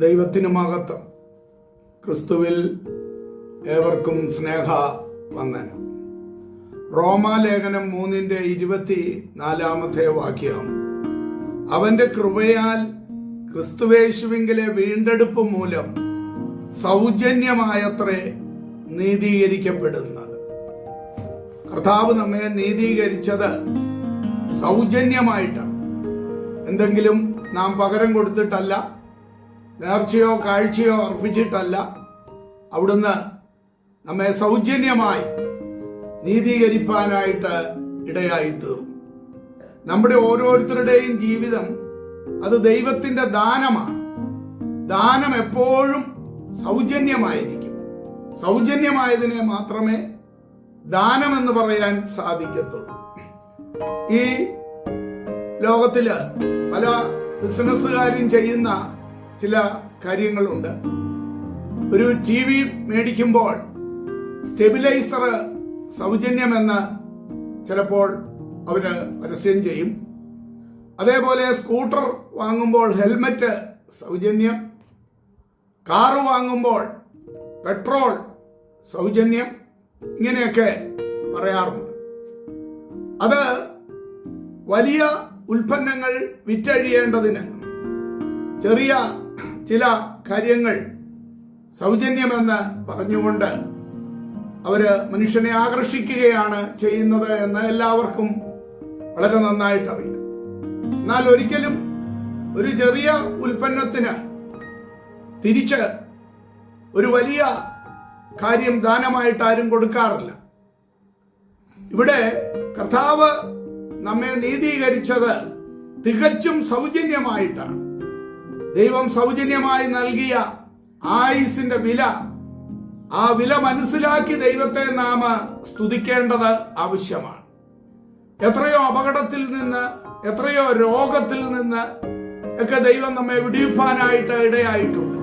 ദൈവത്തിന് മഹത്വം. ക്രിസ്തുവിൽ ഏവർക്കും സ്നേഹ വന്ദനം. റോമാലേഖനം 3:24 വാക്യം, അവന്റെ കൃപയാൽ ക്രിസ്തുവേശുവിങ്കലെ വീണ്ടെടുപ്പ് മൂലം സൗജന്യമായത്രേ നീതീകരിക്കപ്പെടുന്നത്. കർത്താവ് നമ്മെ നീതീകരിച്ചത് സൗജന്യമായിട്ടാണ്. എന്തെങ്കിലും നാം പകരം കൊടുത്തിട്ടല്ല, നേർച്ചയോ കാഴ്ചയോ അർപ്പിച്ചിട്ടല്ല. അവിടുന്ന് നമ്മെ സൗജന്യമായി നീതീകരിപ്പാനായിട്ട് ഇടയായി തീർന്നു. നമ്മുടെ ഓരോരുത്തരുടെയും ജീവിതം അത് ദൈവത്തിന്റെ ദാനമാണ്. ദാനം എപ്പോഴും സൗജന്യമായിരിക്കും. സൗജന്യമായതിനെ മാത്രമേ ദാനമെന്ന് പറയാൻ സാധിക്കത്തുള്ളൂ. ഈ ലോകത്തില് പല ബിസിനസ്സുകാരും ചെയ്യുന്ന ചില കാര്യങ്ങളുണ്ട്. ഒരു TV മേടിക്കുമ്പോൾ സ്റ്റെബിലൈസർ സൗജന്യമെന്ന് ചിലപ്പോൾ അവര് പരസ്യം ചെയ്യും. അതേപോലെ സ്കൂട്ടർ വാങ്ങുമ്പോൾ ഹെൽമറ്റ് സൗജന്യം, കാറ് വാങ്ങുമ്പോൾ പെട്രോൾ സൗജന്യം, ഇങ്ങനെയൊക്കെ പറയാറുണ്ട്. അത് വലിയ ഉൽപ്പന്നങ്ങൾ വിറ്റഴിയേണ്ടതിന് ചെറിയ ചില കാര്യങ്ങൾ സൗജന്യമെന്ന് പറഞ്ഞുകൊണ്ട് അവര് മനുഷ്യനെ ആകർഷിക്കുകയാണ് ചെയ്യുന്നത് എന്ന് എല്ലാവർക്കും വളരെ നന്നായിട്ട് അറിയാം. എന്നാൽ ഒരിക്കലും ഒരു ചെറിയ ഉൽപ്പന്നത്തിന് തിരിച്ച് ഒരു വലിയ കാര്യം ദാനമായിട്ട് ആരും കൊടുക്കാറില്ല. ഇവിടെ കർത്താവ് നമ്മെ നീതീകരിച്ചത് തികച്ചും സൗജന്യമായിട്ടാണ്. ദൈവം സൗജന്യമായി നൽകിയ ആയുസിന്റെ വില, ആ വില മനസ്സിലാക്കി ദൈവത്തെ നാം സ്തുതിക്കേണ്ടത് ആവശ്യമാണ്. എത്രയോ അപകടത്തിൽ നിന്ന്, എത്രയോ രോഗത്തിൽ നിന്ന് ഒക്കെ ദൈവം നമ്മെ വിടിവിപ്പാനായിട്ട് ഇടയായിട്ടുണ്ട്.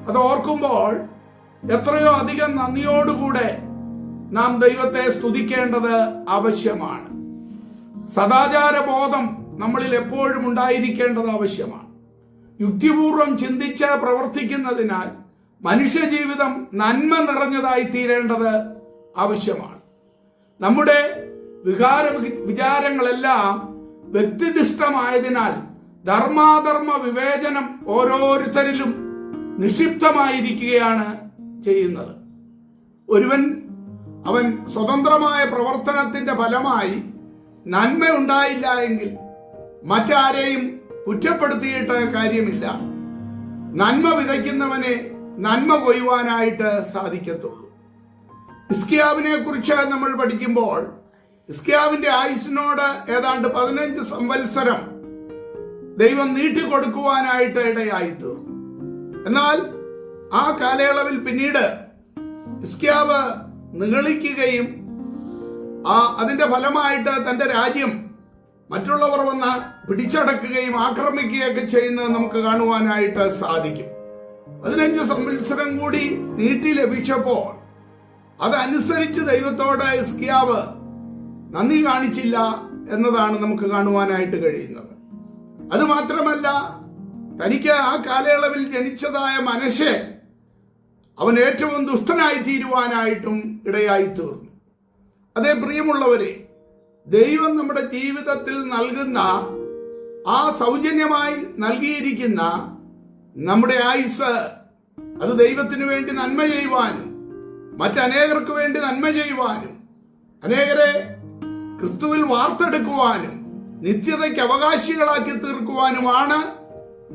അത് ഓർക്കുമ്പോൾ എത്രയോ അധികം നന്ദിയോടുകൂടെ നാം ദൈവത്തെ സ്തുതിക്കേണ്ടത് ആവശ്യമാണ്. സദാചാര ബോധം നമ്മളിൽ എപ്പോഴും ഉണ്ടായിരിക്കേണ്ടത് ആവശ്യമാണ്. യുക്തിപൂർവം ചിന്തിച്ച് പ്രവർത്തിക്കുന്നതിനാൽ മനുഷ്യജീവിതം നന്മ നിറഞ്ഞതായി തീരേണ്ടത് ആവശ്യമാണ്. നമ്മുടെ വിചാരങ്ങളെല്ലാം വ്യക്തിനിഷ്ഠമായതിനാൽ ധർമാധർമ്മ വിവേചനം ഓരോരുത്തരിലും നിക്ഷിപ്തമായിരിക്കുകയാണ് ചെയ്യുന്നത്. അവൻ സ്വതന്ത്രമായ പ്രവർത്തനത്തിന്റെ ഫലമായി നന്മ ഉണ്ടായില്ല എങ്കിൽ മറ്റാരെയും കുറ്റപ്പെടുത്തിയിട്ട് കാര്യമില്ല. നന്മ വിതയ്ക്കുന്നവനെ നന്മ കൊയ്യുവാനായിട്ട് സാധിക്കത്തുള്ളൂ. ഹിസ്കിയാവിനെ കുറിച്ച് നമ്മൾ പഠിക്കുമ്പോൾ ഹിസ്കിയാവിന്റെ ആയുസ്സിനോട് ഏതാണ്ട് 15 സംവത്സരം ദൈവം നീട്ടിക്കൊടുക്കുവാനായിട്ട് ഇടയായി തീർന്നു. എന്നാൽ ആ കാലയളവിൽ പിന്നീട് ഹിസ്കിയാവ് നിഗളിക്കുകയും അതിന്റെ ഫലമായിട്ട് തന്റെ രാജ്യം മറ്റുള്ളവർ വന്ന് പിടിച്ചടക്കുകയും ആക്രമിക്കുകയൊക്കെ ചെയ്യുന്നത് നമുക്ക് കാണുവാനായിട്ട് സാധിക്കും. 15 സംവത്സരം കൂടി നീട്ടി ലഭിച്ചപ്പോൾ അതനുസരിച്ച് ദൈവത്തോട് ഹിസ്കിയാവ് നന്ദി കാണിച്ചില്ല എന്നതാണ് നമുക്ക് കാണുവാനായിട്ട് കഴിയുന്നത്. അതുമാത്രമല്ല, തനിക്ക് ആ കാലയളവിൽ ജനിച്ചതായ മനശ്ശെ അവൻ ഏറ്റവും ദുഷ്ടനായി തീരുവാനായിട്ടും ഇടയായി തീർന്നു. അതേ പ്രിയമുള്ളവരെ, ദൈവം നമ്മുടെ ജീവിതത്തിൽ നൽകുന്ന ആ സൗജന്യമായി നൽകിയിരിക്കുന്ന നമ്മുടെ ആയുസ്, അത് ദൈവത്തിന് വേണ്ടി നന്മ ചെയ്യുവാനും മറ്റനേകർക്ക് വേണ്ടി നന്മ ചെയ്യുവാനും അനേകരെ ക്രിസ്തുവിൽ വാർത്തെടുക്കുവാനും നിത്യതയ്ക്ക് അവകാശികളാക്കി തീർക്കുവാനുമാണ്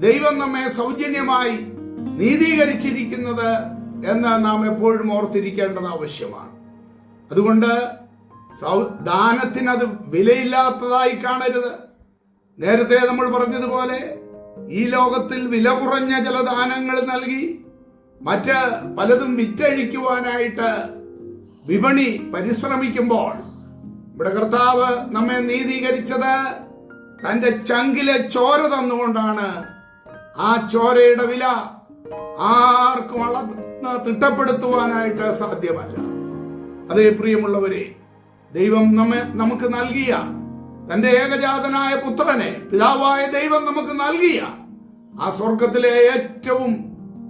ദൈവം നമ്മെ സൗജന്യമായി നീതീകരിച്ചിരിക്കുന്നത് എന്ന് നാം എപ്പോഴും ഓർത്തിരിക്കേണ്ടത് ആവശ്യമാണ്. അതുകൊണ്ട് ദാനത്തിന് അത് വിലയില്ലാത്തതായി കാണരുത്. നേരത്തെ നമ്മൾ പറഞ്ഞതുപോലെ ഈ ലോകത്തിൽ വില കുറഞ്ഞ ചില ദാനങ്ങൾ നൽകി മറ്റ് പലതും വിറ്റഴിക്കുവാനായിട്ട് വിപണി പരിശ്രമിക്കുമ്പോൾ ഇവിടെ കർത്താവ് നമ്മെ നീതീകരിച്ചത് തന്റെ ചങ്കിലെ ചോര തന്നുകൊണ്ടാണ്. ആ ചോരയുടെ വില ആർക്കും അളന്ന് തിട്ടപ്പെടുത്തുവാനായിട്ട് സാധ്യമല്ല. അതേ പ്രിയമുള്ളവരെ, ദൈവം നമുക്ക് നൽകിയ തന്റെ ഏകജാതനായ പുത്രനെ, പിതാവായ ദൈവം നമുക്ക് നൽകിയ ആ സ്വർഗത്തിലെ ഏറ്റവും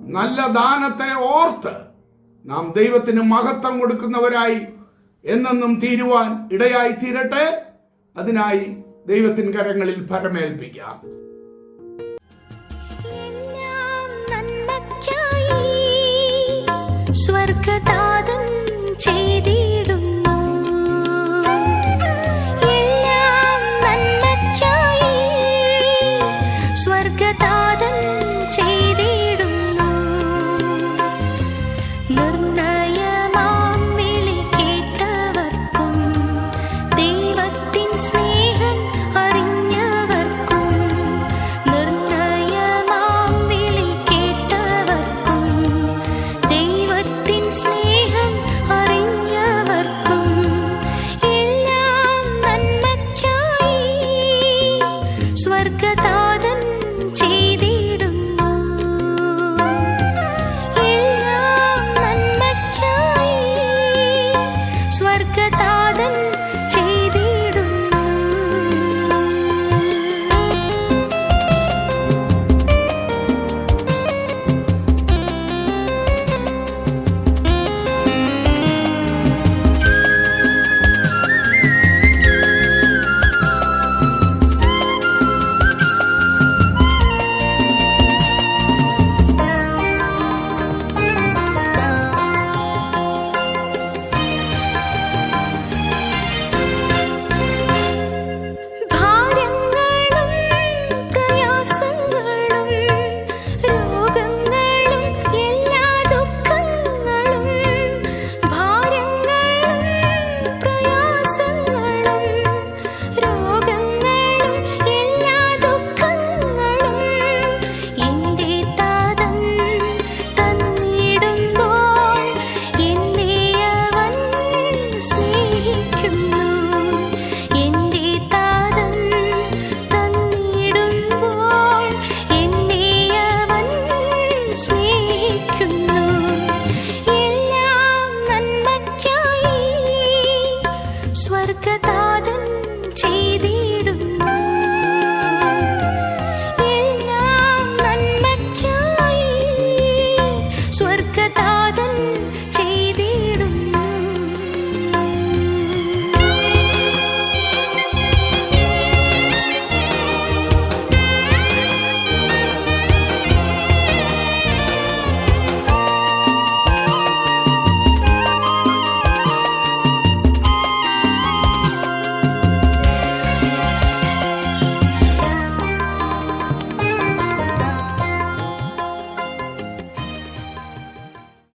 നല്ല ദാനത്തെ ഓർത്ത് നാം ദൈവത്തിന് മഹത്വം കൊടുക്കുന്നവരായി എന്നെന്നും തീരുവാൻ ഇടയായി തീരട്ടെ. അതിനായി ദൈവത്തിൻ കരങ്ങളിൽ ഫലമേൽപ്പിക്കാം. സ്വർഗദാതൻ ചെയ്തിടുന്നു എല്ലാം നന്മയ്ക്കായി. സ്വർഗദാതൻ ചെയ്തിടുന്നു നിർണയമാം വിളി കേട്ടവർക്കും ദൈവത്തിൻ സ്നേഹം അറിഞ്ഞവർക്കും. നിർണയമാം വിളി കേട്ടവർക്കും ദൈവത്തിൻ സ്നേഹം അറിഞ്ഞവർക്കും എല്ലാം നന്മയ്ക്കായി. സ്വർഗ